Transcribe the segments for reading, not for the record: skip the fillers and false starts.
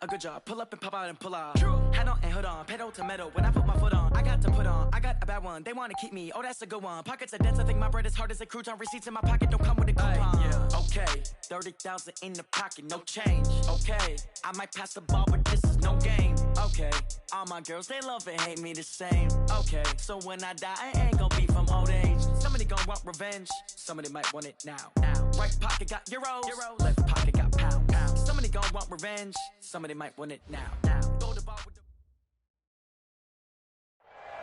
good job. Pull up and pop out and pull out. Head on and hood on, pedal to metal. When I put my foot on, I got to put on. I got a bad one, they want to keep me. Oh, that's a good one. Pockets are dense, I think my bread is hard as a crouton. Receipts in my pocket don't come with a coupon. Yeah. Okay, 30,000 in the pocket, no change. Okay, I might pass the ball, but this is no game. Okay, all my girls, they love and hate me the same. Okay, so when I die, I ain't gonna be from old age. Somebody gonna want revenge, somebody might want it now. Right pocket got euros, left pocket got pounds. Somebody gonna want revenge, somebody might want it now. Throw the ball with the...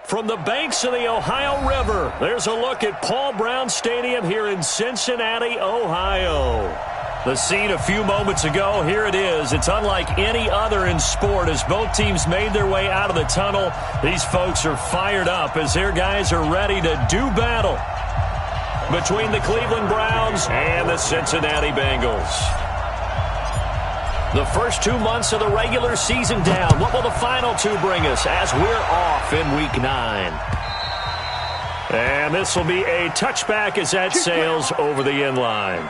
From the banks of the Ohio River, there's a look at Paul Brown Stadium here in Cincinnati, Ohio. The scene a few moments ago, here it is. It's unlike any other in sport as both teams made their way out of the tunnel. These folks are fired up as their guys are ready to do battle between the Cleveland Browns and the Cincinnati Bengals. The first 2 months of the regular season down. What will the final two bring us as we're off in Week 9? And this will be a touchback as that sails over the end line.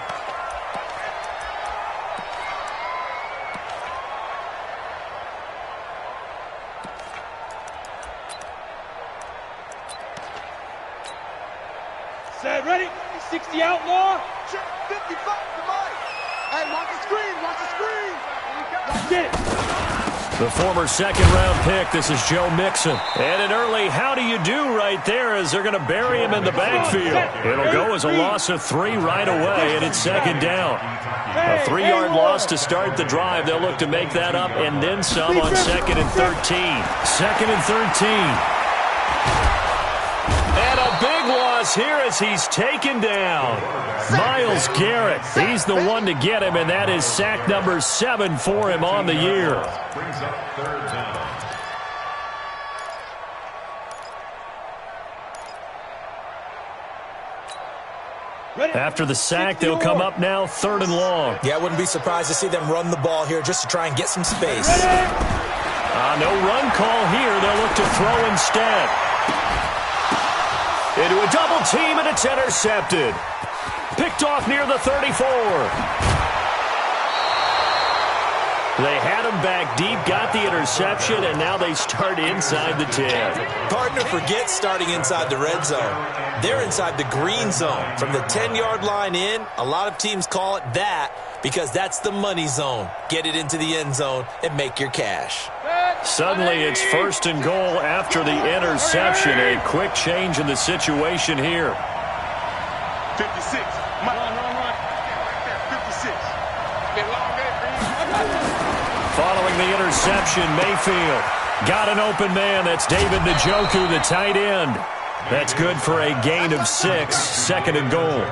Set, ready? 60 outlaw. 55 to Mike. Hey, watch the screen, watch the screen. That's it. The former second-round pick, this is Joe Mixon. And an early how do you do right there as they're going to bury him in the backfield. It'll go as a loss of 3 right away, and it's second down. A 3-yard loss to start the drive. They'll look to make that up and then some on second and 13. Second and 13. And a big loss here as he's taken down. Myles Garrett, he's the one to get him, and that is sack number 7 for him on the year. Brings up third down. After the sack, they'll come up now 3rd and long. Yeah, I wouldn't be surprised to see them run the ball here just to try and get some space. No run call here. They'll look to throw instead. Into a double team, and it's intercepted. Picked off near the 34. They had him back deep, got the interception, and now they start inside the 10. Partner forgets starting inside the red zone. They're inside the green zone. From the 10-yard line in, a lot of teams call it that because that's the money zone. Get it into the end zone and make your cash. Suddenly it's 1st and goal after the interception. A quick change in the situation here. 56. Run. 56. Following the interception, Mayfield got an open man. That's David Njoku, the tight end. That's good for a gain of 6, 2nd and goal.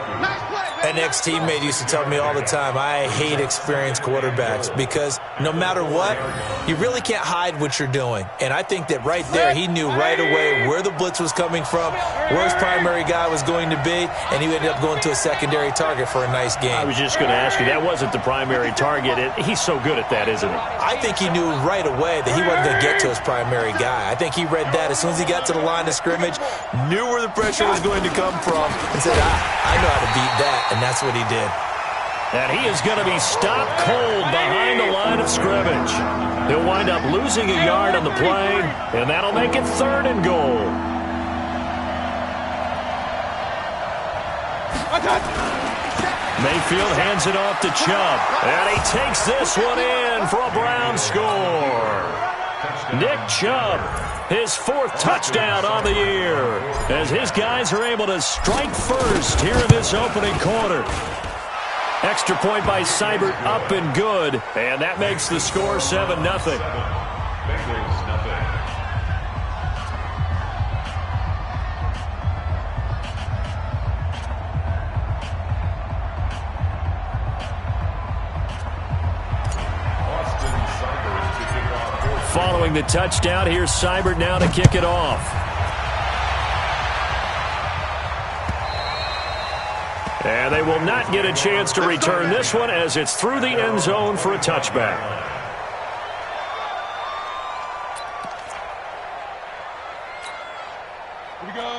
An ex-teammate used to tell me all the time, I hate experienced quarterbacks because no matter what, you really can't hide what you're doing. And I think that right there, he knew right away where the blitz was coming from, where his primary guy was going to be, and he ended up going to a secondary target for a nice game. I was just going to ask you, that wasn't the primary target. He's so good at that, isn't he? I think he knew right away that he wasn't going to get to his primary guy. I think he read that as soon as he got to the line of scrimmage, knew where the pressure was going to come from, and said, I know how to beat that. And that's what he did. And he is going to be stopped cold behind the line of scrimmage. He'll wind up losing a yard on the play, and that'll make it 3rd and goal. Mayfield hands it off to Chubb, and he takes this one in for a Brown score. Nick Chubb, his 4th touchdown on the year, as his guys are able to strike first here in this opening quarter. Extra point by Seibert, up and good, and that makes the score 7-0. Bengals, nothing. Following the touchdown, here's Seibert now to kick it off. And they will not get a chance to return this one as it's through the end zone for a touchback.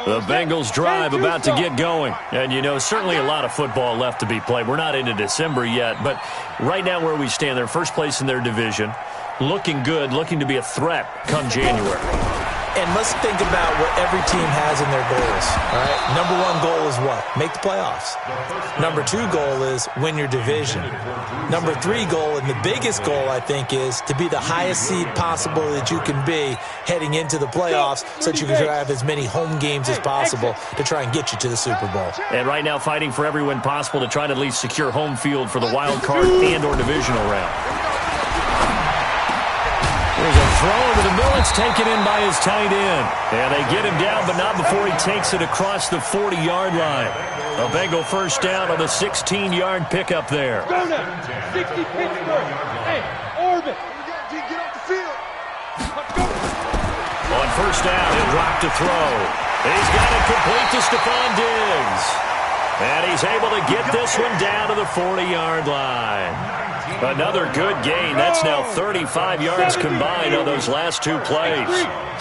The Bengals drive about to get going. And, you know, certainly a lot of football left to be played. We're not into December yet, but right now where we stand, they're first place in their division. looking good, looking to be a threat come January. And let's think about what every team has in their goals, all right? Number one goal is what? Make the playoffs. Number two goal is win your division. Number three goal, and the biggest goal, I think, is to be the highest seed possible that you can be heading into the playoffs so that you can have as many home games as possible to try and get you to the Super Bowl. And right now fighting for every win possible to try to at least secure home field for the wild card and or divisional round. There's a throw into the middle. It's taken in by his tight end. And they get him down, but not before he takes it across the 40-yard line. A Bengal first down on the 16-yard pickup there. Go now. 60 Pittsburgh. Hey, Orbit. Get off the field. On first down, he'll drop to throw. He's got it complete to Stephon Diggs. And he's able to get this one down to the 40-yard line. Another good gain. That's now 35 yards combined on those last two plays.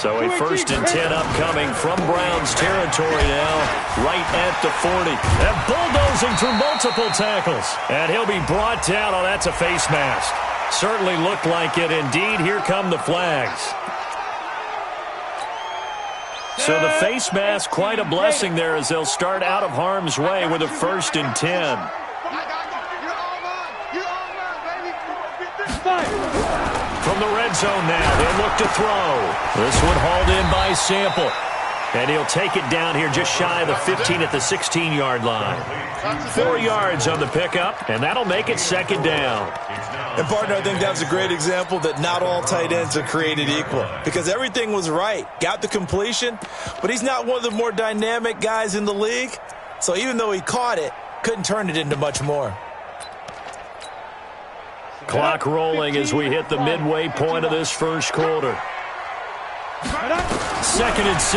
So a 1st and 10 upcoming from Browns territory now, right at the 40. And bulldozing through multiple tackles. And he'll be brought down. Oh, that's a face mask. Certainly looked like it. Indeed, here come the flags. So the face mask, quite a blessing there as they'll start out of harm's way with a 1st and 10. From the red zone now, they'll look to throw. This one hauled in by Sample. And he'll take it down here just shy of the 15 at the 16-yard line. 4 yards on the pickup, and that'll make it 2nd down. And, partner, I think that's a great example that not all tight ends are created equal because everything was right. Got the completion, but he's not one of the more dynamic guys in the league. So even though he caught it, couldn't turn it into much more. Clock rolling as we hit the midway point of this first quarter. 2nd and 6.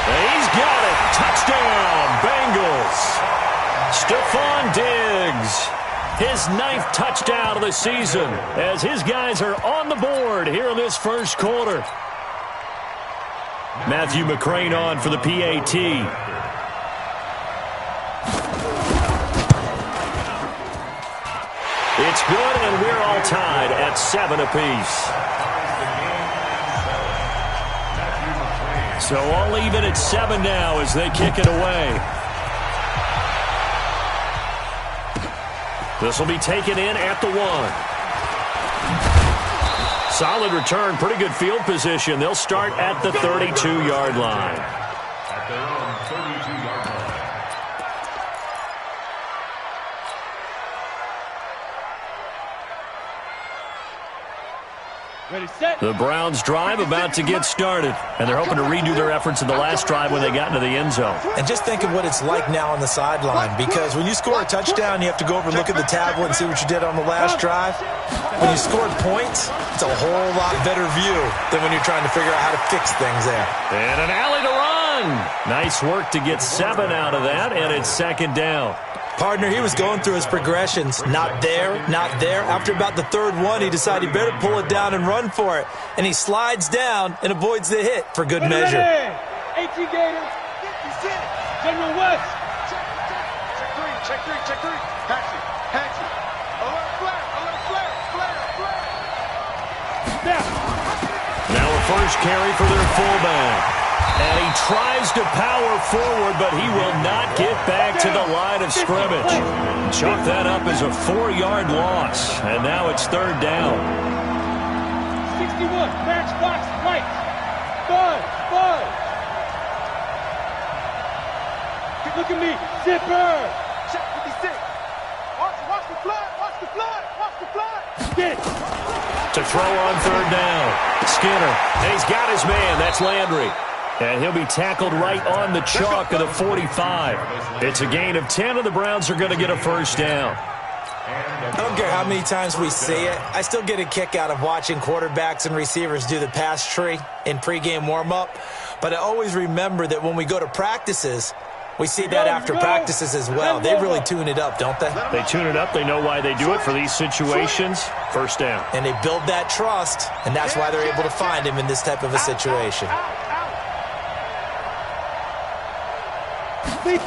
He's got it. Touchdown, Bengals. Stephon Diggs, his 9th touchdown of the season as his guys are on the board here in this first quarter. Matthew McCrane on for the PAT. It's good, and we're all tied at 7 apiece. So all even at 7 now as they kick it away. This will be taken in at the 1. Solid return, pretty good field position. They'll start at the 32-yard line. At their own 32-yard line. Ready, set. The Browns drive about to get started, and they're hoping to redo their efforts in the last drive when they got into the end zone. And just think of what it's like now on the sideline, because when you score a touchdown, you have to go over and look at the tablet and see what you did on the last drive. When you scored points, it's a whole lot better view than when you're trying to figure out how to fix things there. And an alley to run. Nice work to get 7 out of that, and it's 2nd down. Partner, he was going through his progressions. Not there, not there. After about the 3rd one, he decided he better pull it down and run for it. And he slides down and avoids the hit for good measure. 18 Gators. General West. Check three. Patch it. Alert flare. Now a first carry for their fullback. And he tries to power forward, but he will not get back to the line of scrimmage. Chalk that up as a 4-yard loss, and now it's 3rd down. 61, matchbox, right. Bud. Look at me, zipper. Check 56. Watch the flood. Get. To throw on 3rd down. Skinner, and he's got his man. That's Landry. And he'll be tackled right on the chalk of the 45. It's a gain of 10, and the Browns are going to get a 1st down. I don't care how many times we see it. I still get a kick out of watching quarterbacks and receivers do the pass tree in pregame warm-up. But I always remember that when we go to practices, we see that after practices as well. They really tune it up, don't they? They tune it up. They know why they do it for these situations. 1st down. And they build that trust, and that's why they're able to find him in this type of a situation. They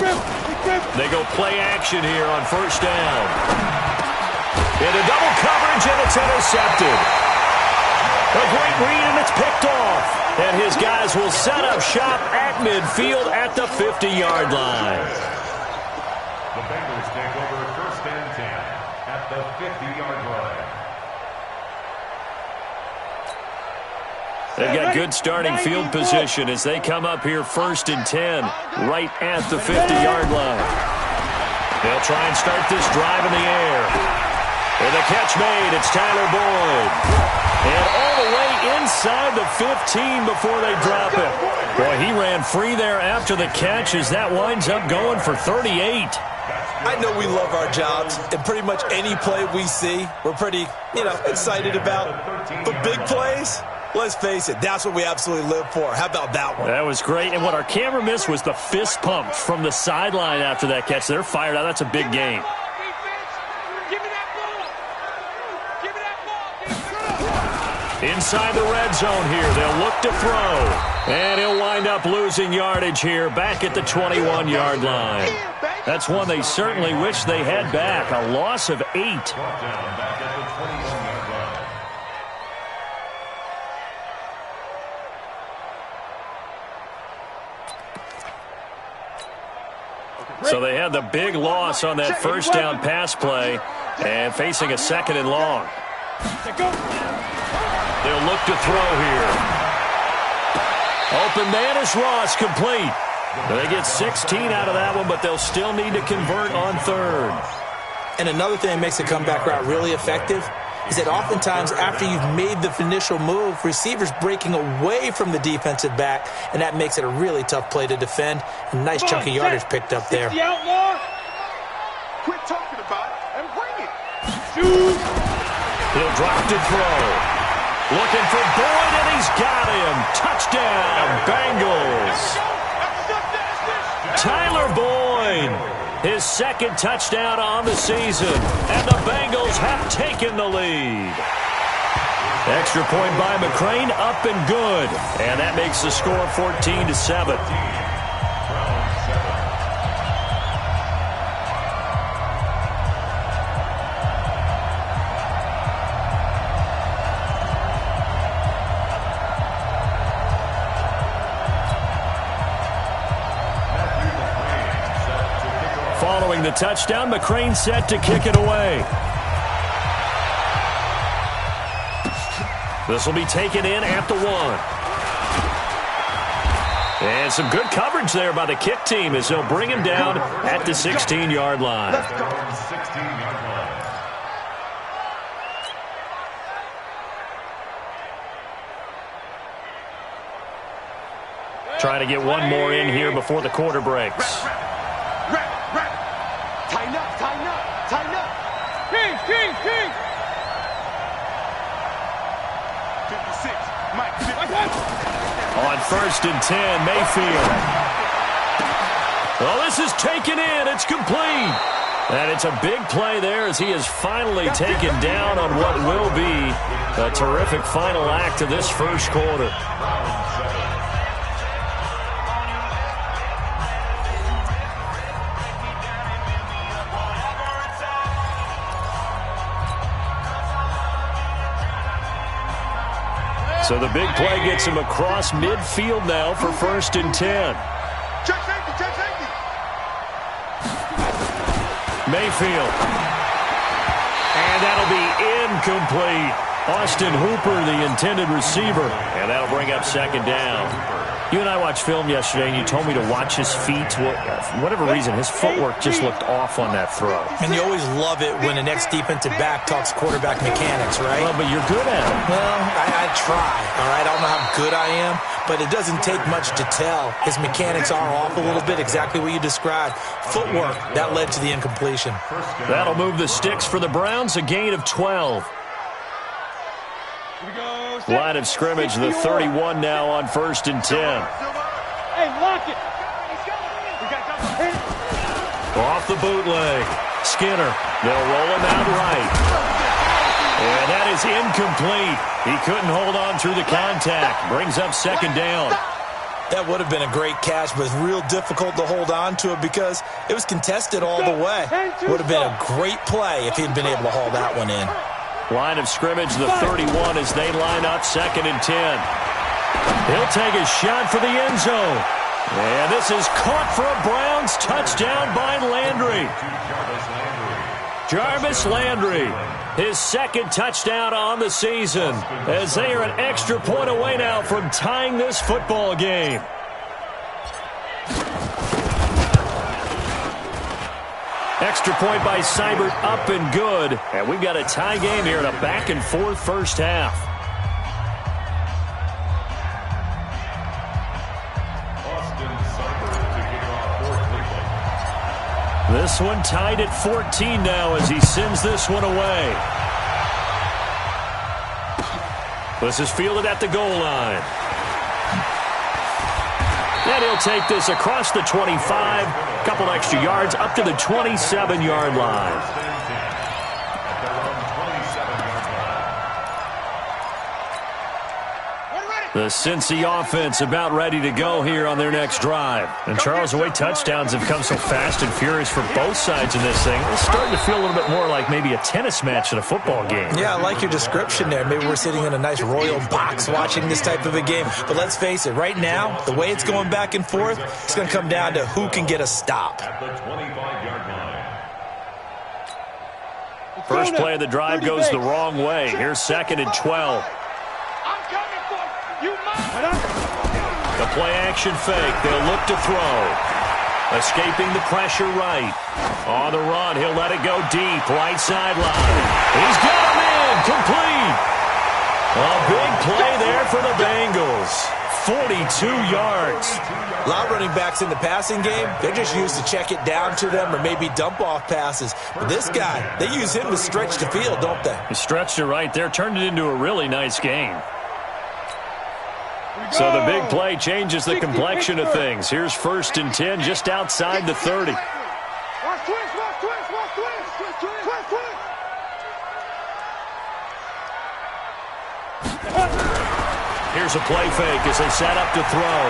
go play action here on 1st down. Into double coverage, and it's intercepted. A great read, and it's picked off. And his guys will set up shop at midfield at the 50-yard line. The Bengals take over 1st and 10 at the 50-yard line. They've got good starting field position as they come up here 1st and 10 right at the 50-yard line. They'll try and start this drive in the air. And the catch made, it's Tyler Boyd. And all the way inside the 15 before they drop it. Boy, he ran free there after the catch as that winds up going for 38. I know we love our jobs, and pretty much any play we see, we're pretty, excited about. But big plays, let's face it, that's what we absolutely live for. How about that one? That was great. And what our camera missed was the fist pump from the sideline after that catch. They're fired out. That's a big game. Inside the red zone here, they'll look to throw. And he'll wind up losing yardage here back at the 21-yard line. That's one they certainly wish they had back, a loss of 8. So they had the big loss on that first down pass play and facing a 2nd and long. They'll look to throw here. Open man is Ross, complete. They get 16 out of that one, but they'll still need to convert on 3rd. And another thing that makes the comeback route really effective is that oftentimes after you've made the initial move, receivers breaking away from the defensive back, and that makes it a really tough play to defend. A nice chunk of yardage picked up there. The outlaw. Quit talking about it and bring it. Shoot. He'll drop to throw. Looking for Boyd, and he's got him. Touchdown, Bengals. Tyler Boyd, his 2nd touchdown on the season, and the Bengals have taken the lead. Extra point by McCrane, up and good, and that makes the score 14-7. Following the touchdown, McCrane set to kick it away. This will be taken in at the 1. And some good coverage there by the kick team as they'll bring him down at the 16-yard line. Trying to get one more in here before the quarter breaks. Tighten up. King. 56, Mike. 56. On 1st and 10, Mayfield. Well, this is taken in. It's complete. And it's a big play there as he is finally taken down on what will be a terrific final act of this first quarter. So the big play gets him across midfield now for 1st and 10. Check safety. Mayfield. And that'll be incomplete. Austin Hooper, the intended receiver. And that'll bring up 2nd down. You and I watched film yesterday, and you told me to watch his feet. For whatever reason, his footwork just looked off on that throw. And you always love it when the next defensive back talks quarterback mechanics, right? Well, but you're good at it. Well, I try, all right? I don't know how good I am, but it doesn't take much to tell. His mechanics are off a little bit, exactly what you described. Footwork, that led to the incompletion. That'll move the sticks for the Browns, a gain of 12. Line of scrimmage, the 31 now on 1st and 10. Hey, lock it. Off the bootleg. Skinner. They'll roll him out right. And that is incomplete. He couldn't hold on through the contact. Brings up 2nd down. That would have been a great catch, but it's real difficult to hold on to it because it was contested all the way. Would have been a great play if he'd been able to haul that one in. Line of scrimmage, the 31 as they line up 2nd and 10. He'll take a shot for the end zone. And this is caught for a Browns touchdown by Landry. Jarvis Landry, his 2nd touchdown on the season, as they are an extra point away now from tying this football game. Extra point by Seibert, up and good. And we've got a tie game here in a back-and-forth first half. This one tied at 14 now as he sends this one away. This is fielded at the goal line. And he'll take this across the 25, couple extra yards up to the 27-yard line. The Cincy offense about ready to go here on their next drive. And Charles, the way touchdowns have come so fast and furious for both sides in this thing, it's starting to feel a little bit more like maybe a tennis match in a football game. Yeah, I like your description there. Maybe we're sitting in a nice royal box watching this type of a game. But let's face it, right now, the way it's going back and forth, it's going to come down to who can get a stop. At the 25-yard line. First play of the drive goes the wrong way. Here's 2nd and 12. The play-action fake. They'll look to throw. Escaping the pressure right. On the run, he'll let it go deep. Right sideline. He's got him in. Complete. A big play there for the Bengals. 42 yards. A lot of running backs in the passing game, they're just used to check it down to them or maybe dump-off passes. But this guy, they use him to stretch the field, don't they? He stretched it right there, turned it into a really nice game. So the big play changes the complexion of things. Here's 1st and 10 just outside the 30. Here's a play fake as they set up to throw.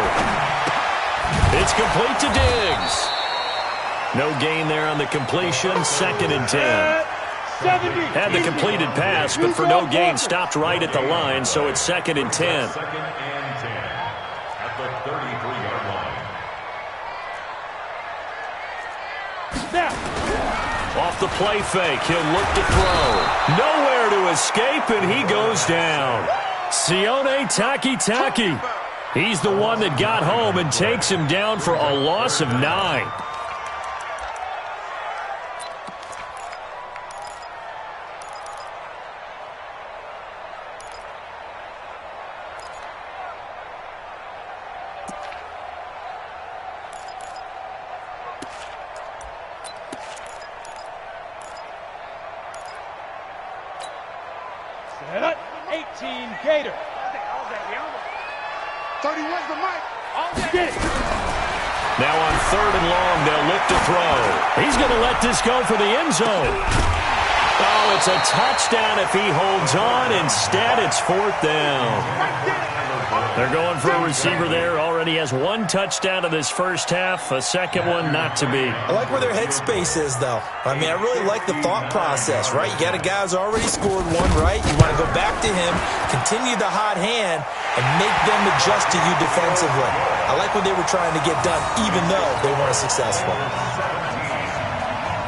It's complete to Diggs. No gain there on the completion. 2nd and 10. Had the completed pass, but for no gain, stopped right at the line, so it's 2nd and 10. 2nd and 10 at the 33-yard line. Off the play fake, he'll look to throw. Nowhere to escape, and he goes down. Sione Takitaki. He's the one that got home and takes him down for a loss of 9. Set 18 Gator. 31's the mic. Get it. Now on 3rd and long, they'll look to throw. He's going to let this go for the end zone. Oh, it's a touchdown if he holds on. Instead, it's 4th down. They're going for a receiver there. Already has 1 touchdown in this first half. A second one not to be. I like where their headspace is, though. I mean, I really like the thought process, right? You got a guy who's already scored 1, right? You want to go back to him, continue the hot hand, and make them adjust to you defensively. I like what they were trying to get done, even though they weren't successful.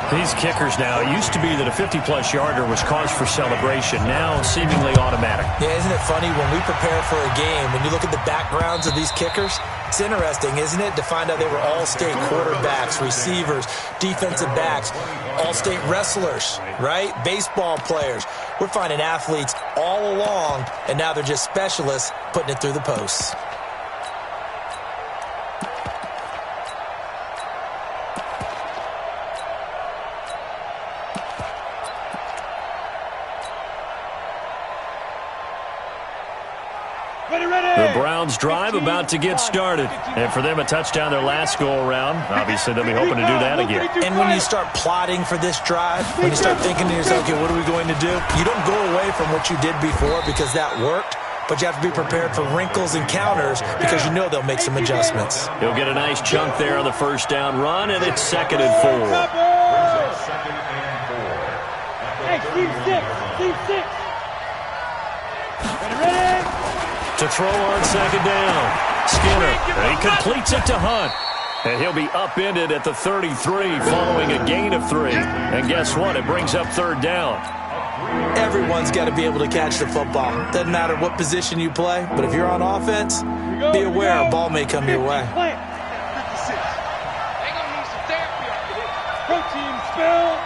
These kickers now, it used to be that a 50-plus yarder was cause for celebration. Now, seemingly automatic. Yeah, isn't it funny when we prepare for a game, when you look at the backgrounds of these kickers, it's interesting, isn't it, to find out they were all-state quarterbacks, receivers, defensive backs, all-state wrestlers, right? Baseball players. We're finding athletes all along, and now they're just specialists putting it through the posts. The Browns drive about to get started. And for them, a touchdown their last go-around. Obviously, they'll be hoping to do that again. And when you start plotting for this drive, when you start thinking to yourself, okay, what are we going to do? You don't go away from what you did before because that worked. but you have to be prepared for wrinkles and counters because you know they'll make some adjustments. He'll get a nice chunk there on the first down run, and it's 2nd and 4. Hey, Steve 6. Ready? To throw on 2nd down. Skinner, and he completes it to Hunt. And he'll be upended at the 33 following a gain of 3. And guess what? It brings up 3rd down. Everyone's got to be able to catch the football. Doesn't matter what position you play, but if you're on offense, be aware a ball may come your way. 56. They're going to need some therapy after this. Protein spill.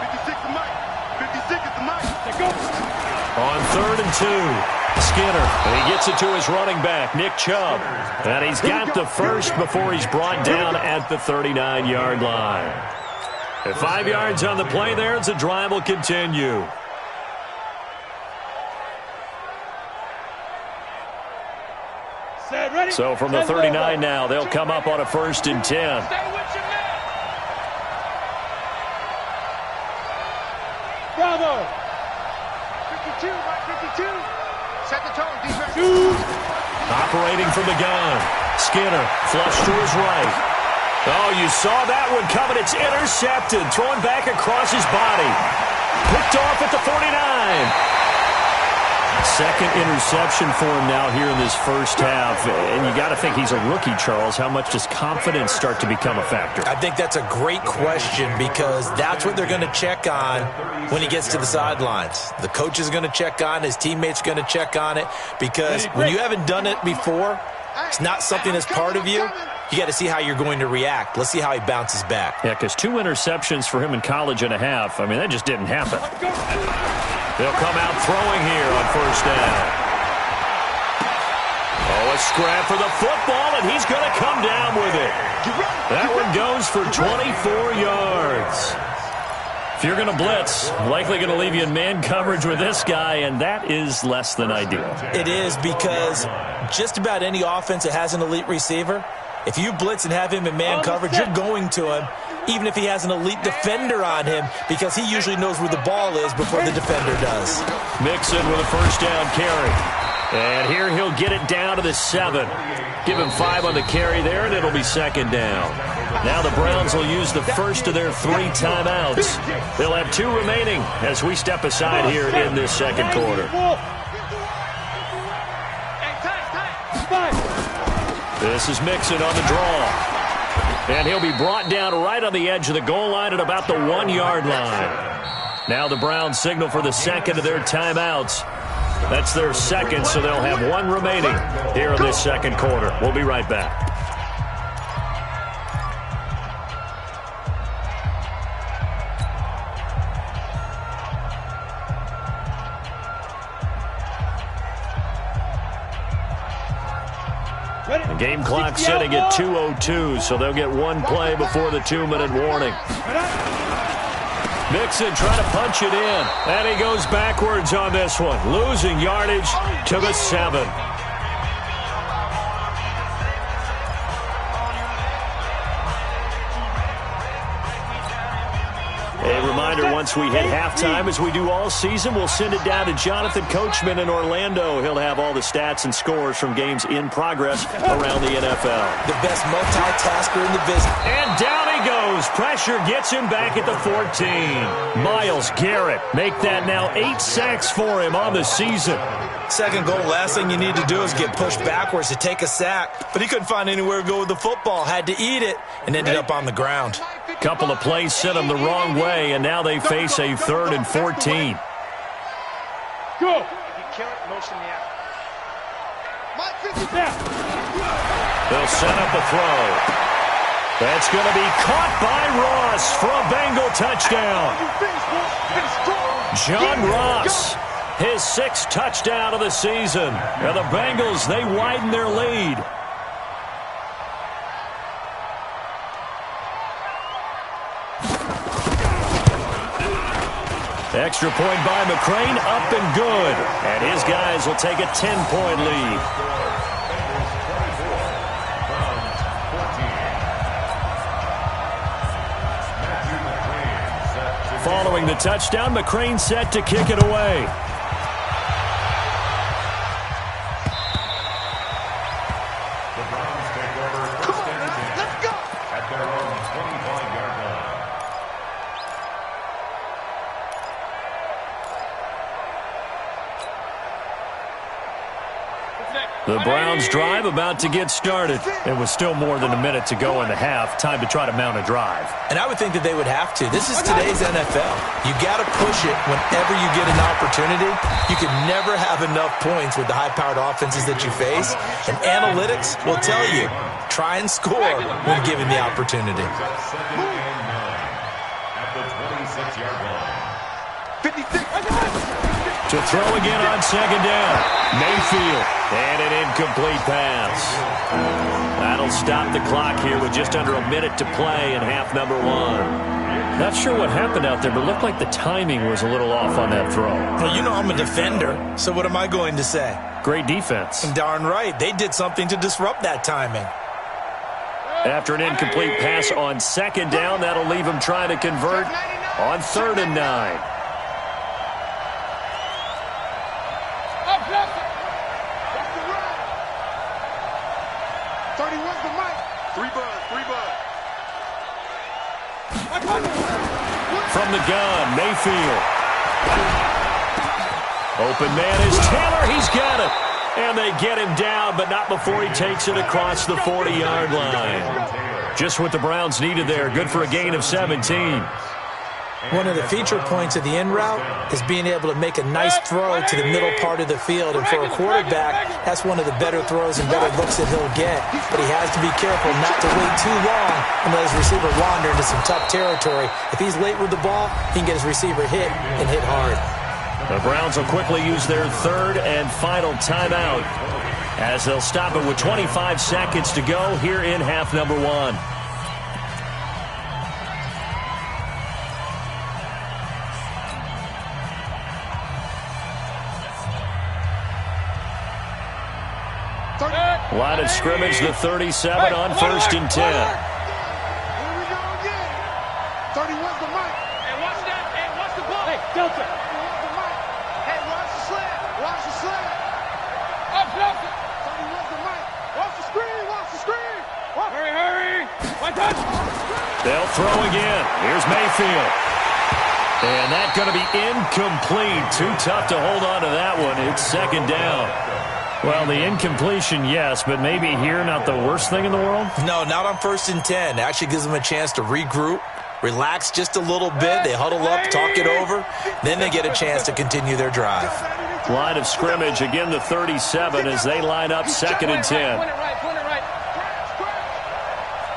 56 to Mike. 56 is the Mike. They go. On 3rd and 2. Skinner, and he gets it to his running back, Nick Chubb. And he's got the first before he's brought down at the 39-yard line. At 5 yards on the play there, as the drive will continue. So from the 39 now, they'll come up on a 1st and 10. Bravo. 52, Mike, 52. Set the tone, defense. Operating from the gun. Skinner, flush to his right. Oh, you saw that one coming. It's intercepted. Thrown back across his body. Picked off at the 49. Second interception for him now here in this first half. And you got to think he's a rookie, Charles. How much does confidence start to become a factor? I think that's a great question because that's what they're going to check on when he gets to the sidelines. The coach is going to check on, his teammates are going to check on it because when you haven't done it before, it's not something that's part of you. You got to see how you're going to react. Let's see how he bounces back. Yeah, because 2 interceptions for him in college and a half. I mean, that just didn't happen. They'll come out throwing here on 1st down. Oh, a scrap for the football, and he's going to come down with it. That one goes for 24 yards. If you're going to blitz, likely going to leave you in man coverage with this guy, and that is less than ideal. It is because just about any offense that has an elite receiver, if you blitz and have him in man coverage, you're going to him, even if he has an elite defender on him, because he usually knows where the ball is before the defender does. Mixon with a 1st down carry. And here he'll get it down to the 7. Give him 5 on the carry there, and it'll be 2nd down. Now the Browns will use the first of their 3 timeouts. They'll have 2 remaining as we step aside here in this 2nd quarter. This is Mixon on the draw. And he'll be brought down right on the edge of the goal line at about the 1-yard line. Now the Browns signal for the 2nd of their timeouts. That's their 2nd, so they'll have 1 remaining here in this 2nd quarter. We'll be right back. The game clock sitting at 2:02, so they'll get 1 play before the 2-minute warning. Mixon trying to punch it in, and he goes backwards on this one, losing yardage to the 7. A reminder, once we hit halftime, as we do all season, we'll send it down to Jonathan Coachman in Orlando. He'll have all the stats and scores from games in progress around the NFL. The best multitasker in the business. And down he goes. Pressure gets him back at the 14. Myles Garrett make that now 8 sacks for him on the season. 2nd goal, last thing you need to do is get pushed backwards to take a sack. But he couldn't find anywhere to go with the football. Had to eat it and ended up on the ground. Couple of plays sent him the wrong way, and now they face a 3rd and 14. Go. They'll set up a throw. That's going to be caught by Ross for a Bengal touchdown. John Ross, his 6th touchdown of the season. And the Bengals, they widen their lead. Extra point by McCrane, up and good. And his guys will take a 10-point lead. following the touchdown. McCrane set to kick it away. The Browns take over first and 10. Let's go! At their own 25-yard line. The Browns drive about to get started. It was still more than a minute to go in the half. Time to try to mount a drive. And I would think that they would have to. This is today's NFL. You got to push it whenever you get an opportunity. You can never have enough points with the high-powered offenses that you face. And analytics will tell you, try and score when given the opportunity. Second and 9 at the 26-yard line. 56. To throw again on second down. Mayfield. And an incomplete pass. That'll stop the clock here with just under a minute to play in half number 1. Not sure what happened out there, but it looked like the timing was a little off on that throw. Well, you know I'm a defender, so what am I going to say? Great defense. Darn right. They did something to disrupt that timing. After an incomplete pass on second down, that'll leave him trying to convert on 3rd and 9. 31's the mic. 3 bud. From the gun, Mayfield. Open man is Taylor. He's got it. And they get him down, but not before he takes it across the 40-yard line. Just what the Browns needed there. Good for a gain of 17. One of the feature points of the in route is being able to make a nice throw to the middle part of the field. And for a quarterback, that's one of the better throws and better looks that he'll get. But he has to be careful not to wait too long and let his receiver wander into some tough territory. If he's late with the ball, he can get his receiver hit and hit hard. The Browns will quickly use their 3rd and final timeout as they'll stop it with 25 seconds to go here in half number 1. Line of scrimmage, the 37 on 1st and 10. Here we go again. 31's the mic. Hey, watch that. Hey, watch the ball. Hey, Delta. 31's the mic. Hey, watch the slant. Watch the slant. Up, Delta. 31's the mic. Watch the screen. Watch the screen. Hurry. One touch. They'll throw again. Here's Mayfield. And that's going to be incomplete. Too tough to hold on to that one. It's 2nd down. Well, the incompletion, yes, but maybe here not the worst thing in the world? No, not on 1st and 10. It actually gives them a chance to regroup, relax just a little bit. They huddle up, talk it over. Then they get a chance to continue their drive. Line of scrimmage, again the 37 as they line up 2nd and 10. Point it right.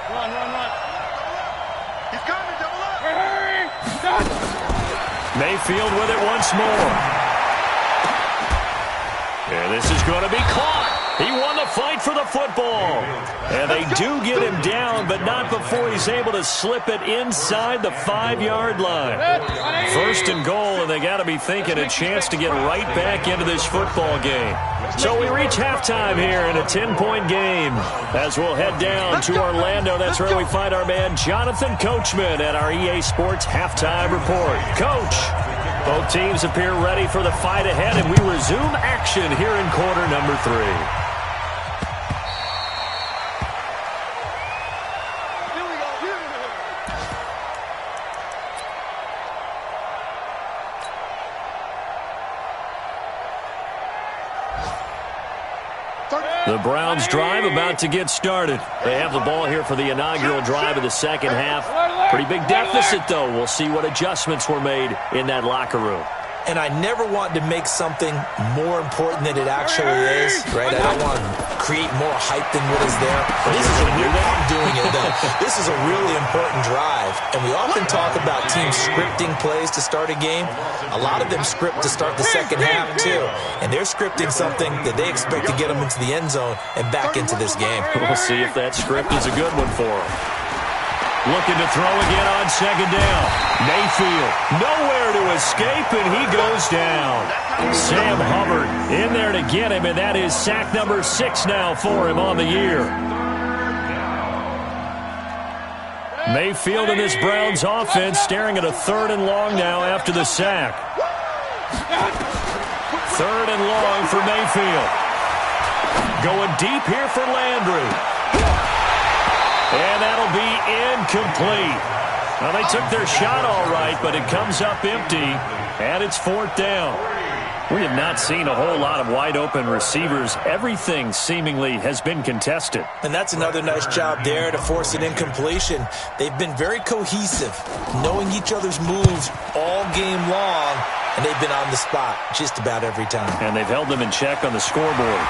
Run. He's coming. Double up. Hurry. Done. Mayfield with it once more. And this is going to be caught. He won the fight for the football. And they do get him down, but not before he's able to slip it inside the 5-yard line. 1st and goal, and they got to be thinking a chance to get right back into this football game. So we reach halftime here in a 10-point game. As we'll head down to Orlando, that's where we find our man Jonathan Coachman at our EA Sports Halftime Report. Coach, both teams appear ready for the fight ahead, and we resume action here in quarter number 3. The Browns drive about to get started. They have the ball here for the inaugural drive of the 2nd half. Pretty big deficit, though. We'll see what adjustments were made in that locker room. And I never want to make something more important than it actually is, right? I don't want to create more hype than what is there. But this is I'm doing it, though. This is a really important drive. And we often talk about teams scripting plays to start a game. A lot of them script to start the 2nd half, too. And they're scripting something that they expect to get them into the end zone and back into this game. We'll see if that script is a good one for them. Looking to throw again on 2nd down. Mayfield, nowhere to escape, and he goes down. Sam Hubbard in there to get him, and that is sack number 6 now for him on the year. Mayfield and this Browns offense staring at a 3rd and long now after the sack. 3rd and long for Mayfield. Going deep here for Landry. And that'll be incomplete. Well, they took their shot all right, but it comes up empty, and it's 4th down. We have not seen a whole lot of wide-open receivers. Everything seemingly has been contested. And that's another nice job there to force an incompletion. They've been very cohesive, knowing each other's moves all game long, and they've been on the spot just about every time. And they've held them in check on the scoreboard.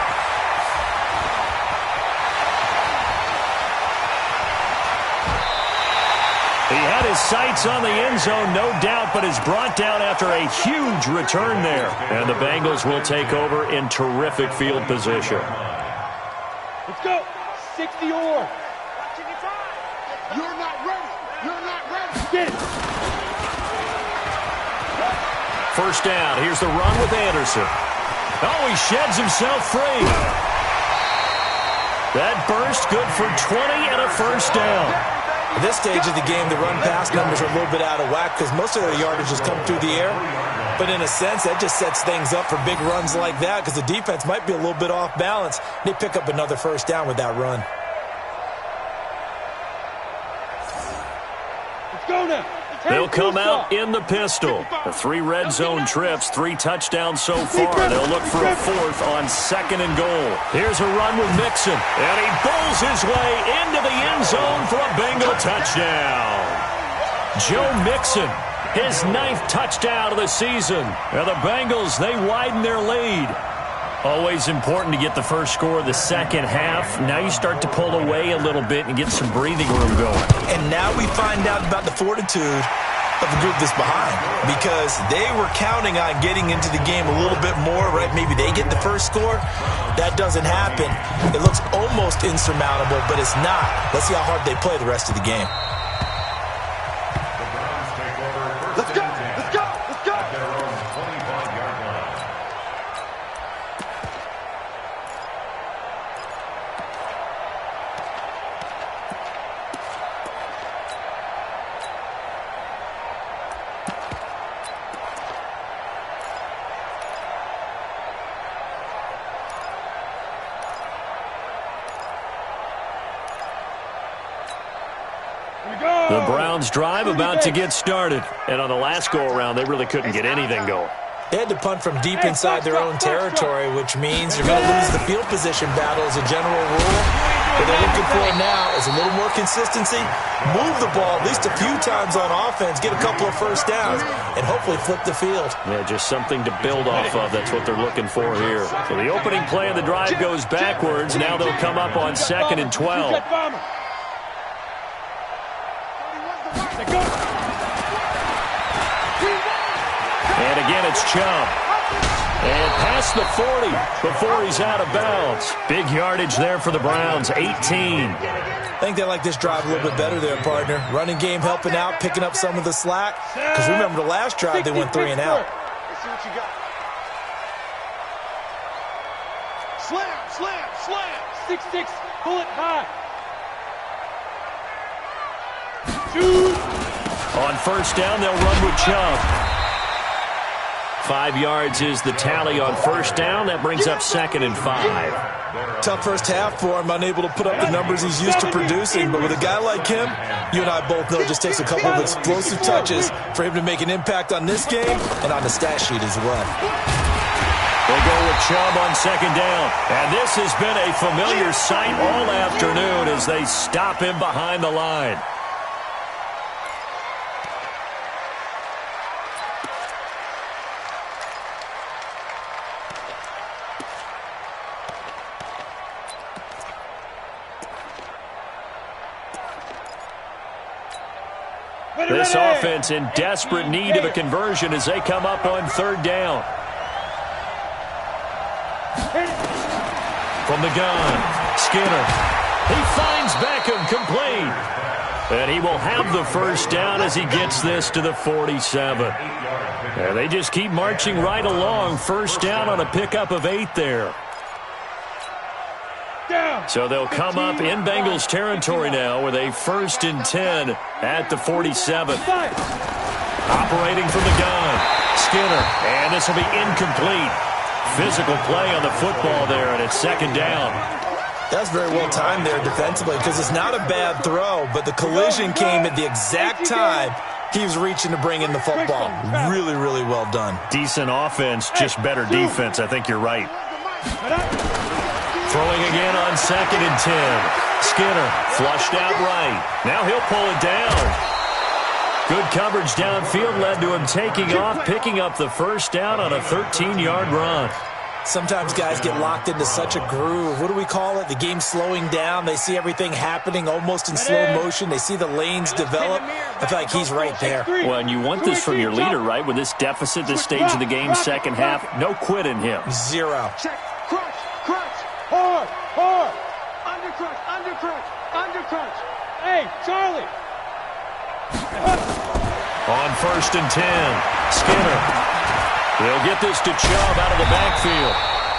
He had his sights on the end zone, no doubt, but is brought down after a huge return there. And the Bengals will take over in terrific field position. Let's go. 60 or. You're not ready. You're not ready. Get it. First down. Here's the run with Anderson. Oh, he sheds himself free. That burst good for 20 and a first down. At this stage of the game, the run-pass numbers are a little bit out of whack because most of their yardage has come through the air. But in a sense, that just sets things up for big runs like that because the defense might be a little bit off balance. They pick up another first down with that run. Let's go now. They'll come out in the pistol. The 3 red zone trips, 3 touchdowns so far. They'll look for a 4th on 2nd and goal. Here's a run with Mixon, and he bowls his way into the end zone for a Bengal touchdown. Joe Mixon, his 9th touchdown of the season. And the Bengals, they widen their lead. Always important to get the first score of the second half. Now you start to pull away a little bit and get some breathing room going. And now we find out about the fortitude of the group that's behind because they were counting on getting into the game a little bit more, right? Maybe they get the first score. That doesn't happen. It looks almost insurmountable, but it's not. Let's see how hard they play the rest of the game. Let's go. Let's go. Let's go. At their own 25-yard line. The Browns drive about to get started. And on the last go-around, they really couldn't get anything going. They had to punt from deep inside their own territory, which means they're going to lose the field position battle as a general rule. What they're looking for now is a little more consistency, move the ball at least a few times on offense, get a couple of first downs, and hopefully flip the field. Yeah, just something to build off of. That's what they're looking for here. So the opening play of the drive goes backwards. Now they'll come up on 2nd and 12. And again, it's Chubb. And past the 40 before he's out of bounds. Big yardage there for the Browns, 18. I think they like this drive a little bit better there, partner. Running game helping out, picking up some of the slack. Because remember the last drive, they went 3 and out. Let's see what you got. Slam, slam, slam. 6-6, pull it high. Shoot. On first down, they'll run with Chubb. 5 yards is the tally on first down. That brings up 2nd and 5. Tough first half for him, unable to put up the numbers he's used to producing. But with a guy like him, you and I both know it just takes a couple of explosive touches for him to make an impact on this game and on the stat sheet as well. They go with Chubb on 2nd down. And this has been a familiar sight all afternoon as they stop him behind the line. This offense in desperate need of a conversion as they come up on 3rd down. From the gun, Skinner. He finds Beckham complete. And he will have the first down as he gets this to the 47. And they just keep marching right along. First down on a pickup of 8 there. So they'll come up in Bengals territory now with a 1st and 10 at the 47. Operating from the gun, Skinner, and this will be incomplete. Physical play on the football there, and it's 2nd down. That's very well timed there defensively because it's not a bad throw, but the collision came at the exact time he was reaching to bring in the football. Really, really well done. Decent offense, just better defense. I think you're right. Throwing again on 2nd and 10. Skinner flushed out right. Now he'll pull it down. Good coverage downfield led to him taking off, picking up the 1st down on a 13-yard run. Sometimes guys get locked into such a groove. What do we call it? The game's slowing down. They see everything happening almost in slow motion. They see the lanes develop. I feel like he's right there. Well, and you want this from your leader, right? With this deficit, this stage of the game, 2nd half, no quit in him. 0. Check, crunch, crunch, hard, hard, under crunch, under crunch, under crunch. Hey, Charlie. On 1st and 10, Skinner. He'll get this to Chubb out of the backfield.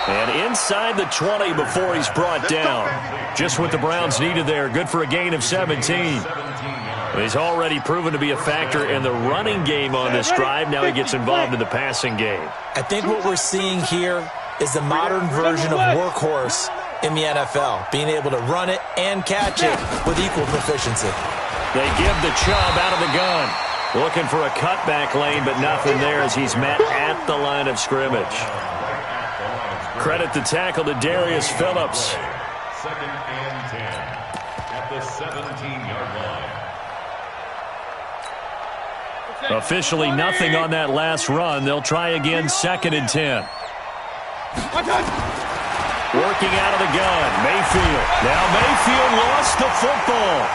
And inside the 20 before he's brought down. Just what the Browns needed there. Good for a gain of 17. He's already proven to be a factor in the running game on this drive. Now he gets involved in the passing game. I think what we're seeing here is the modern version of workhorse in the NFL. Being able to run it and catch it with equal proficiency. They give the Chubb out of the gun. Looking for a cutback lane, but nothing there as he's met at the line of scrimmage. Credit the tackle to Darius Phillips. 2nd and 10 at the 17-yard line. Officially nothing on that last run. They'll try again, 2nd and 10. Working out of the gun, Mayfield. Now Mayfield lost the football.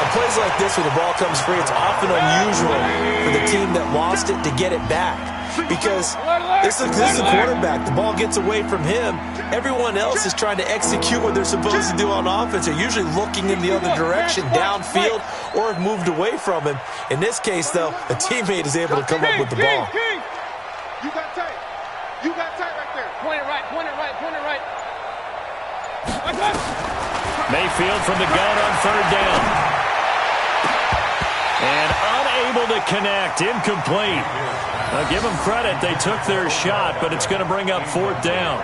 Plays like this where the ball comes free, it's often unusual for the team that lost it to get it back. Because this is the quarterback. The ball gets away from him. Everyone else is trying to execute what they're supposed to do on offense. They're usually looking in the other direction, downfield, or have moved away from him. In this case, though, a teammate is able to come up with the ball. You got tight. You got tight right there. Point it right, point it right, point it right. Mayfield from the gun on 3rd down. And unable to connect, incomplete. Now give them credit, they took their shot, but it's going to bring up 4th down.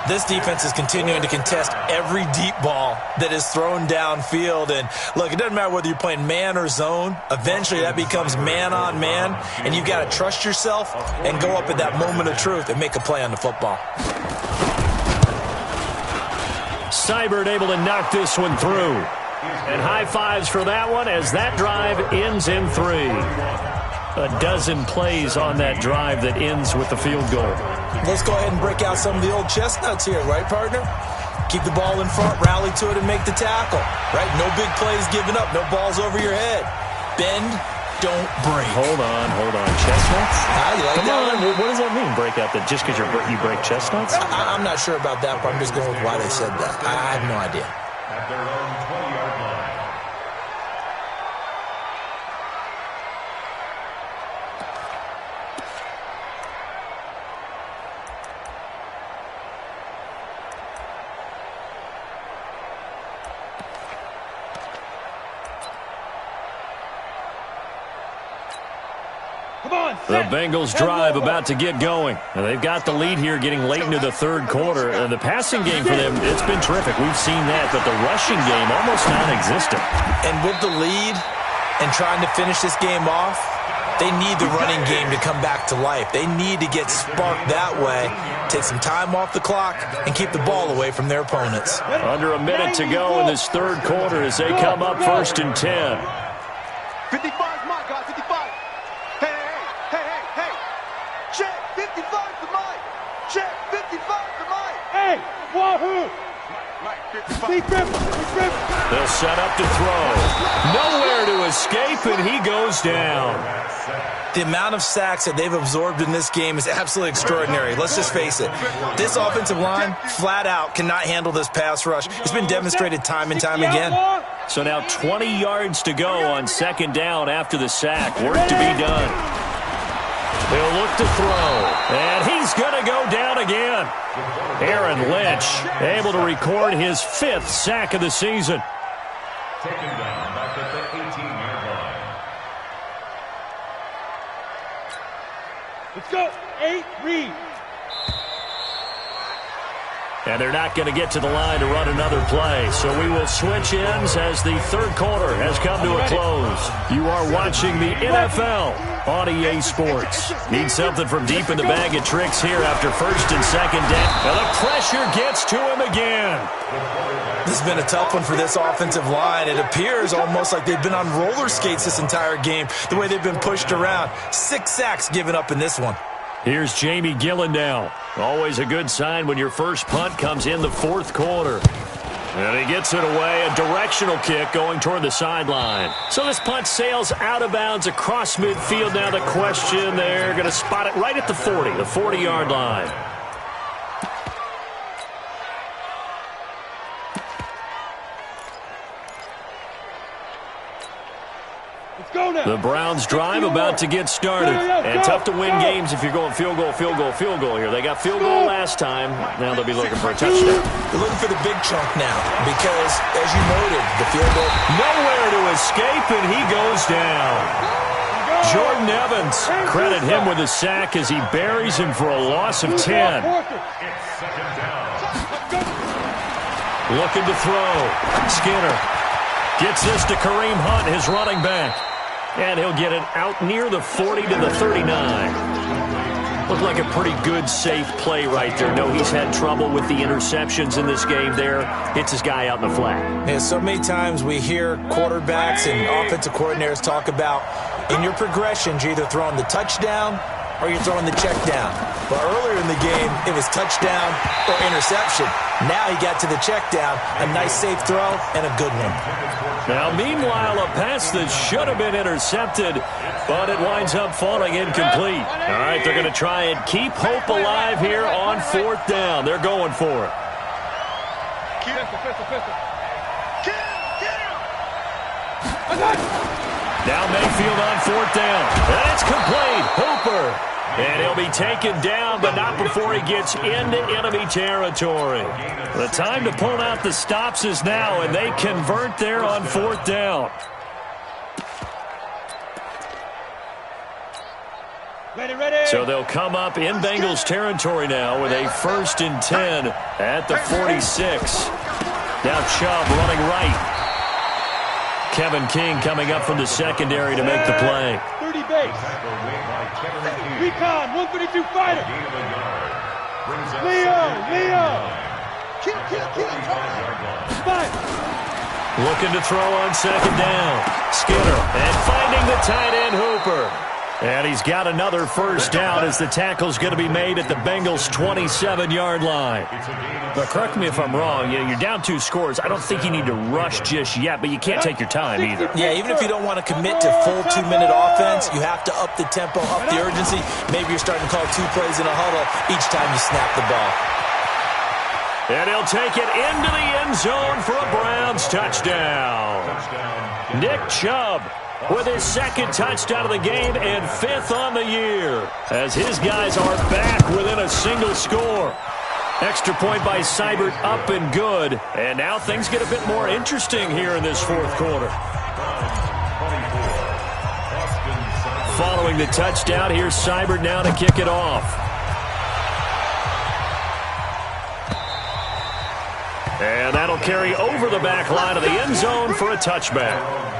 This defense is continuing to contest every deep ball that is thrown downfield. And look, it doesn't matter whether you're playing man or zone. Eventually that becomes man on man, and you've got to trust yourself and go up at that moment of truth and make a play on the football. Seibert able to knock this one through. And high fives for that one as that drive ends in 3. A dozen plays on that drive that ends with the field goal. Let's go ahead and break out some of the old chestnuts here, right, partner? Keep the ball in front, rally to it, and make the tackle, right? No big plays given up, no balls over your head. Bend, don't break. Hold on. Chestnuts? You like Come that on, what does that mean, break out? That just because you break chestnuts? I'm not sure about that, but I'm just going with why they said that. I have no idea. At their own 20-yard line. The Bengals drive about to get going. And they've got the lead here getting late into the 3rd quarter. And the passing game for them, it's been terrific. We've seen that, but the rushing game almost non-existent. And with the lead and trying to finish this game off, they need the running game to come back to life. They need to get sparked that way, take some time off the clock, and keep the ball away from their opponents. Under a minute to go in this 3rd quarter as they come up 1st and 10. 55's my guy, 55. Hey. Check, 55 to Mike. Check, 55 to Mike. Hey, wahoo. Mike, 55. Big grip. They'll set up to throw. Nowhere to escape, and he goes down. The amount of sacks that they've absorbed in this game is absolutely extraordinary. Let's just face it. This offensive line, flat out, cannot handle this pass rush. It's been demonstrated time and time again. So now 20 yards to go on 2nd down after the sack. Work to be done. He'll look to throw, and he's going to go down again. Aaron Lynch able to record his 5th sack of the season. Taken down back at the 18-yard line. Let's go. 8, read. And they're not going to get to the line to run another play. So we will switch ends as the third quarter has come to a close. You are watching the NFL on EA Sports. Need something from deep in the bag of tricks here after first and second down. And the pressure gets to him again. This has been a tough one for this offensive line. It appears almost like they've been on roller skates this entire game, the way they've been pushed around. 6 sacks given up in this one. Here's Jamie Gillen now. Always a good sign when your first punt comes in the fourth quarter. And he gets it away, a directional kick going toward the sideline. So this punt sails out of bounds across midfield. Now the question, they're going to spot it right at the 40, the 40-yard line. The Browns drive about to get started. And tough to win games if you're going field goal, field goal, field goal here. They got field goal last time. Now they'll be looking for a touchdown. They're looking for the big chunk now because, as you noted, the field goal. Nowhere to escape, and he goes down. Jordan Evans, credit him with a sack as he buries him for a loss of 10. Looking to throw. Skinner gets this to Kareem Hunt, his running back. And he'll get it out near the 40 to the 39. Looked like a pretty good, safe play right there. No, he's had trouble with the interceptions in this game there. Hits his guy out in the flat. Yeah, so many times we hear quarterbacks and offensive coordinators talk about in your progressions, you're either throwing the touchdown or you're throwing the check down. But earlier in the game, it was touchdown or interception. Now he got to the check down, a nice safe throw, and a good one. Now, meanwhile, a pass that should have been intercepted, but it winds up falling incomplete. All right, they're going to try and keep hope alive here on 4th down. They're going for it. Now Mayfield on 4th down. And it's complete. Hooper. And he'll be taken down, but not before he gets into enemy territory. The time to pull out the stops is now, and they convert there on 4th down. Ready. So they'll come up in Bengals territory now with a 1st and 10 at the 46. Now Chubb running right. Kevin King coming up from the secondary to make the play. 30 base. Recon, 132 fighter. Leo. Fight. Looking to throw on 2nd down. Skinner, and finding the tight end Hooper. And he's got another 1st down as the tackle's going to be made at the Bengals' 27-yard line. But correct me if I'm wrong, you're down 2 scores. I don't think you need to rush just yet, but you can't take your time either. Yeah, even if you don't want to commit to full 2-minute offense, you have to up the tempo, up the urgency. Maybe you're starting to call 2 plays in a huddle each time you snap the ball. And he'll take it into the end zone for a Browns touchdown. Nick Chubb with his 2nd touchdown of the game and 5th on the year, as his guys are back within a single score. Extra point by Seibert up and good. And now things get a bit more interesting here in this 4th quarter. Following the touchdown, here's Seibert now to kick it off. And that'll carry over the back line of the end zone for a touchback.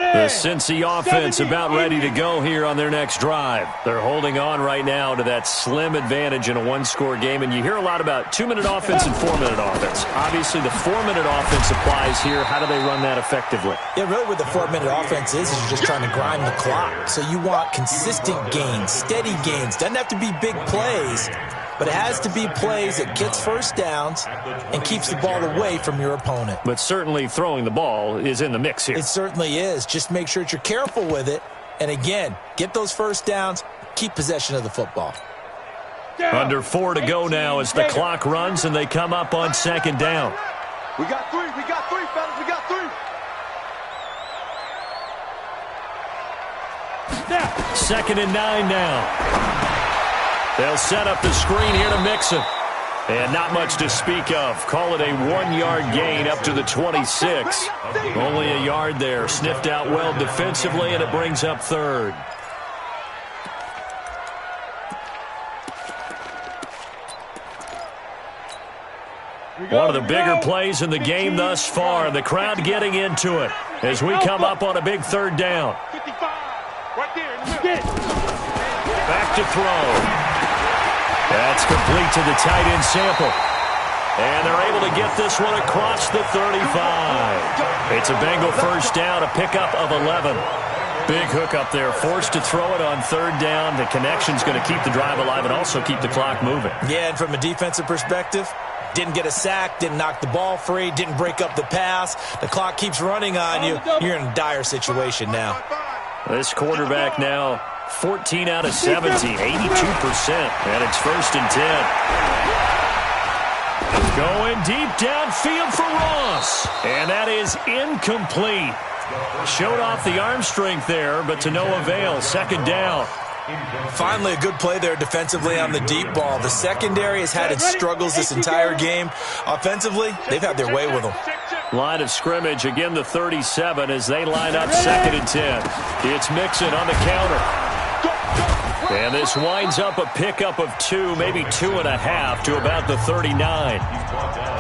The Cincy offense about ready to go here on their next drive. They're holding on right now to that slim advantage in a 1-score game, and you hear a lot about 2-minute offense and 4-minute offense. Obviously, the 4-minute offense applies here. How do they run that effectively? Yeah, really what the 4-minute offense is you're just trying to grind the clock. So you want consistent gains, steady gains. Doesn't have to be big plays, but it has to be plays that gets 1st downs and keeps the ball away from your opponent. But certainly throwing the ball is in the mix here. It certainly is. Just make sure that you're careful with it. And again, get those 1st downs, keep possession of the football. Under 4 to go now as the clock runs and they come up on second down. We got three, fellas, we got three. Second and 9 now. They'll set up the screen here to Mixon. And not much to speak of. Call it a 1-yard gain up to the 26. Only a yard there. Sniffed out well defensively, and it brings up third. One of the bigger plays in the game thus far. The crowd getting into it as we come up on a big third down. 55, right there. Back to throw. That's complete to the tight end Sample. And they're able to get this one across the 35. It's a Bengal first down, a pickup of 11. Big hook up there, forced to throw it on third down. The connection's going to keep the drive alive and also keep the clock moving. Yeah, and from a defensive perspective, didn't get a sack, didn't knock the ball free, didn't break up the pass. The clock keeps running on you. You're in a dire situation now. This quarterback now 14 out of 17, 82%. And it's first and 10. Going deep downfield for Ross. And that is incomplete. Showed off the arm strength there, but to no avail. Second down. Finally, a good play there defensively on the deep ball. The secondary has had its struggles this entire game. Offensively, they've had their way with them. Line of scrimmage, again the 37 as they line up second and 10. It's Mixon on the counter. And this winds up a pickup of 2, maybe 2.5 to about the 39.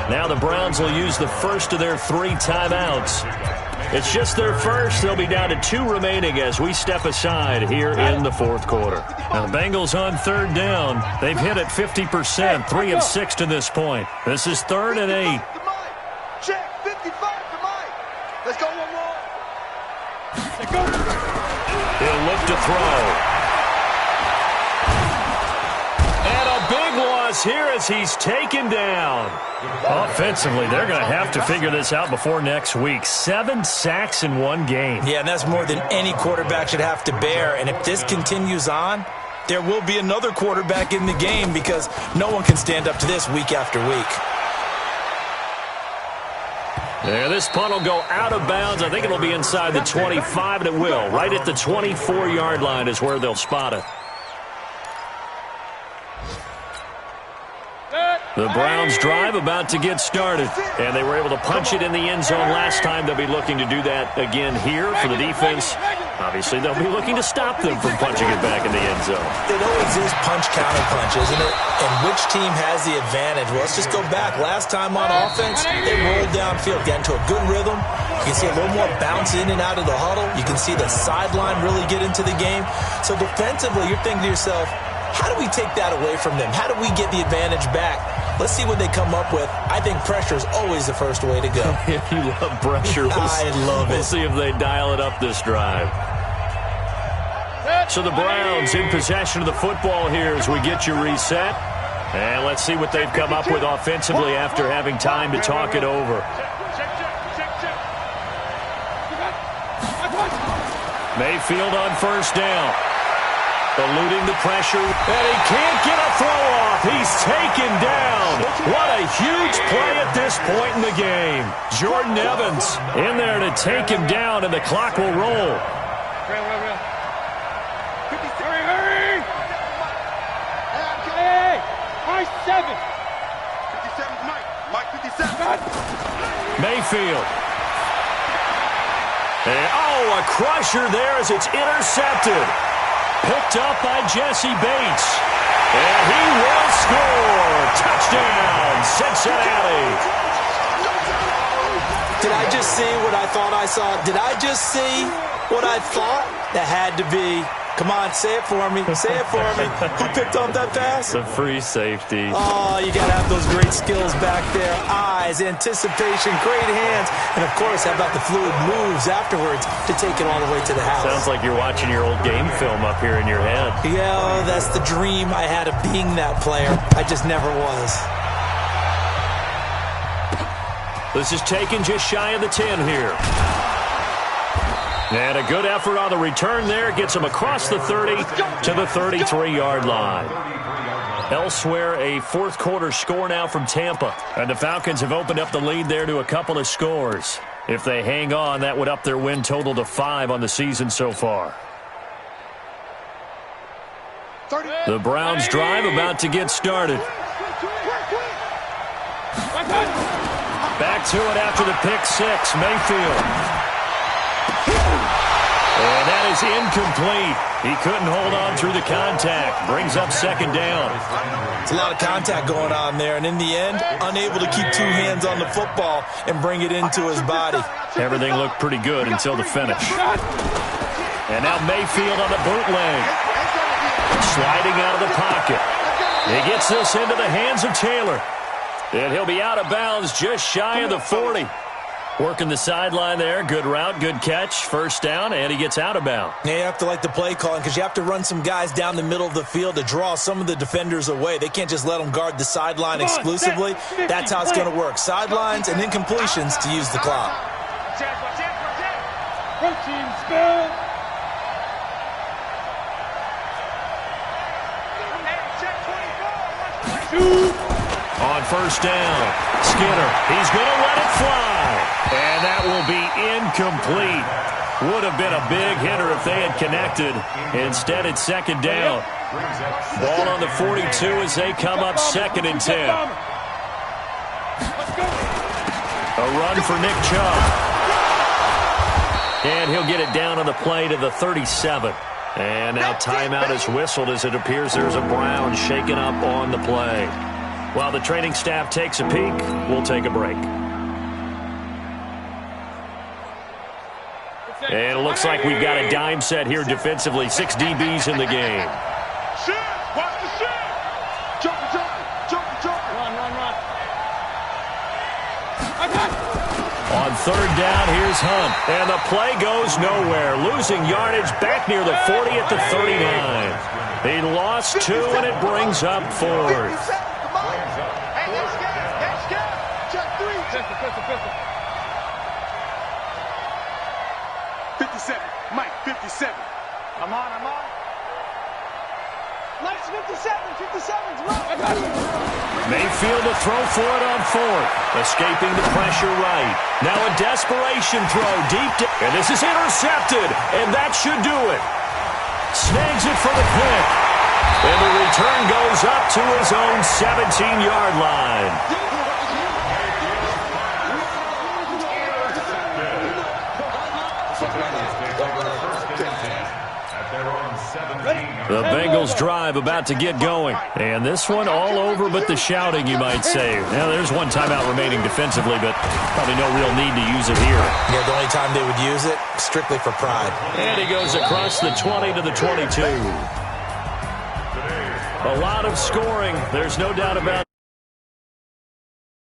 Now the Browns will use the first of their 3 timeouts. It's just their first. They'll be down to 2 remaining as we step aside here in the fourth quarter. Now the Bengals on third down. They've hit it 50%, 3 of 6 to this point. This is 3rd and 8. Check, 55 to Mike. Let's go one more. He'll look to throw. Here as he's taken down. Offensively, they're going to have to figure this out before next week. 7 sacks in 1 game. Yeah, and that's more than any quarterback should have to bear. And if this continues on, there will be another quarterback in the game because no one can stand up to this week after week. Yeah, this punt will go out of bounds. I think it'll be inside the 25, and it will. Right at the 24-yard line is where they'll spot it. The Browns drive about to get started, and they were able to punch it in the end zone last time. They'll be looking to do that again here for the defense. Obviously, they'll be looking to stop them from punching it back in the end zone. It always is punch-counter-punch, isn't it? And which team has the advantage? Well, let's just go back. Last time on offense, they rolled downfield, got into a good rhythm. You can see a little more bounce in and out of the huddle. You can see the sideline really get into the game. So defensively, you're thinking to yourself, how do we take that away from them? How do we get the advantage back? Let's see what they come up with. I think pressure is always the first way to go. If you love pressure, I love it. We'll see if they dial it up this drive. So the Browns in possession of the football here as we get you reset. And let's see what they've come up with offensively after having time to talk it over. Mayfield on first down. Eluding the pressure, and he can't get a throw off. He's taken down. What a huge play at this point in the game. Jordan Evans in there to take him down, and the clock will roll. Hurry! Hey! Mike 7. 57's Mike. Mike 57. Mayfield. And, a crusher there as it's intercepted. Picked up by Jesse Bates. And he will score. Touchdown, Cincinnati. Did I just see what I thought I saw? Did I just see what I thought? That had to be. Come on, say it for me. Say it for me. Who picked up that pass? The free safety. Oh, you got to have those great skills back there. Eyes, anticipation, great hands. And, of course, how about the fluid moves afterwards to take it all the way to the house? Sounds like you're watching your old game film up here in your head. Yeah, that's the dream I had of being that player. I just never was. This is taken just shy of the 10 here. And a good effort on the return there. Gets him across the 30 to the 33-yard line. Elsewhere, a fourth-quarter score now from Tampa. And the Falcons have opened up the lead there to a couple of scores. If they hang on, that would up their win total to 5 on the season so far. The Browns drive about to get started. Back to it after the pick six, Mayfield. And that is incomplete. He couldn't hold on through the contact. Brings up second down. It's a lot of contact going on there, and in the end, unable to keep two hands on the football and bring it into his body. Everything looked pretty good until the finish. And now Mayfield on the bootleg. Sliding out of the pocket. He gets this into the hands of Taylor. And he'll be out of bounds just shy of the 40. Working the sideline there. Good route, good catch. First down, and he gets out of bounds. Yeah, you have to like the play calling because you have to run some guys down the middle of the field to draw some of the defenders away. They can't just let them guard the sideline exclusively. That's how it's going to work. Sidelines and incompletions to use the clock. Protein spill. On first down, Skinner. He's going to let it fly. And that will be incomplete. Would have been a big hitter if they had connected. Instead, it's second down. Ball on the 42 as they come up 2nd and 10. A run for Nick Chubb. And he'll get it down on the play to the 37. And now timeout is whistled as it appears there's a Brown shaken up on the play. While the training staff takes a peek, we'll take a break. And it looks like we've got a dime set here defensively. 6 DBs in the game. Watch the shit! Jump. Run. On third down, here's Hunt. And the play goes nowhere. Losing yardage back near the 40 at the 39. He lost 2, and it brings up 4th. Pistol. 57. Mike, 57. I'm on. Mike's 57's low. Mayfield to throw for it on 4th. Escaping the pressure right. Now a desperation throw deep. And this is intercepted. And that should do it. Snags it for the pick. And the return goes up to his own 17-yard line. The Bengals drive about to get going. And this one all over but the shouting, you might say. Now, there's one timeout remaining defensively, but probably no real need to use it here. Yeah, the only time they would use it, strictly for pride. And he goes across the 20 to the 22. A lot of scoring. There's no doubt about it.